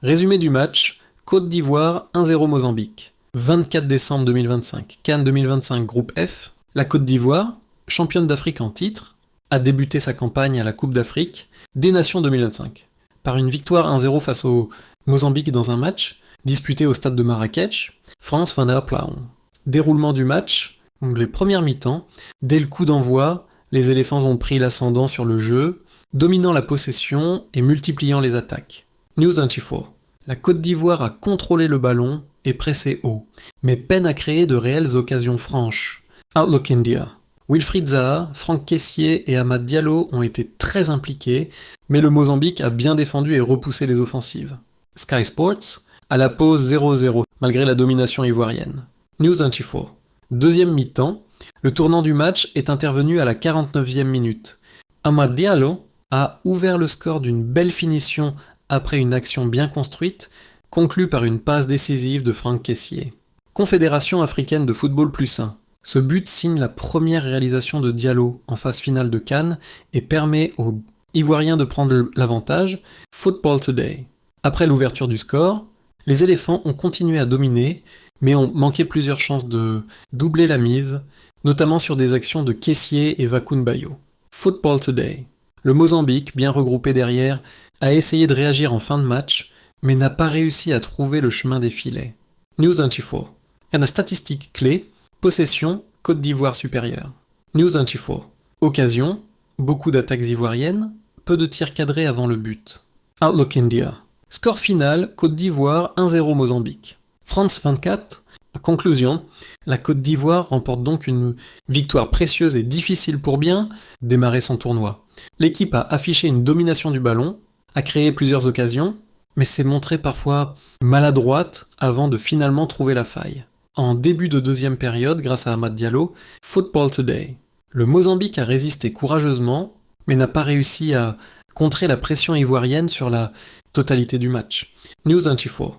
Résumé du match, Côte d'Ivoire 1-0 Mozambique. 24 décembre 2025, CAN 2025 groupe F. La Côte d'Ivoire, championne d'Afrique en titre, a débuté sa campagne à la Coupe d'Afrique des Nations 2025 par une victoire 1-0 face au Mozambique dans un match disputé au stade de Marrakech, France van der Plauen. Déroulement du match, les premières mi-temps, dès le coup d'envoi, les éléphants ont pris l'ascendant sur le jeu, dominant la possession et multipliant les attaques. News 24. La Côte d'Ivoire a contrôlé le ballon et pressé haut, mais peine à créer de réelles occasions franches. Outlook India. Wilfried Zaha, Franck Kessié et Amad Diallo ont été très impliqués, mais le Mozambique a bien défendu et repoussé les offensives. Sky Sports, à la pause 0-0, malgré la domination ivoirienne. News 24. Deuxième mi-temps, le tournant du match est intervenu à la 49e minute. Amad Diallo a ouvert le score d'une belle finition après une action bien construite, conclue par une passe décisive de Franck Kessié. Confédération africaine de football +1. Ce but signe la première réalisation de Diallo en phase finale de CAN et permet aux Ivoiriens de prendre l'avantage. Football Today. Après l'ouverture du score, les éléphants ont continué à dominer, mais ont manqué plusieurs chances de doubler la mise, notamment sur des actions de Kessié et Vakoun Bayo. Football Today. Le Mozambique, bien regroupé derrière, a essayé de réagir en fin de match, mais n'a pas réussi à trouver le chemin des filets. News 24. Et la statistique clé, possession, Côte d'Ivoire supérieure. News 24. Occasion, beaucoup d'attaques ivoiriennes, peu de tirs cadrés avant le but. Outlook India. Score final, Côte d'Ivoire 1-0 Mozambique. France 24. Conclusion, la Côte d'Ivoire remporte donc une victoire précieuse et difficile pour bien démarrer son tournoi. L'équipe a affiché une domination du ballon, a créé plusieurs occasions, mais s'est montrée parfois maladroite avant de finalement trouver la faille. En début de deuxième période, grâce à Amad Diallo, Football Today. Le Mozambique a résisté courageusement, mais n'a pas réussi à contrer la pression ivoirienne sur la totalité du match. News 24.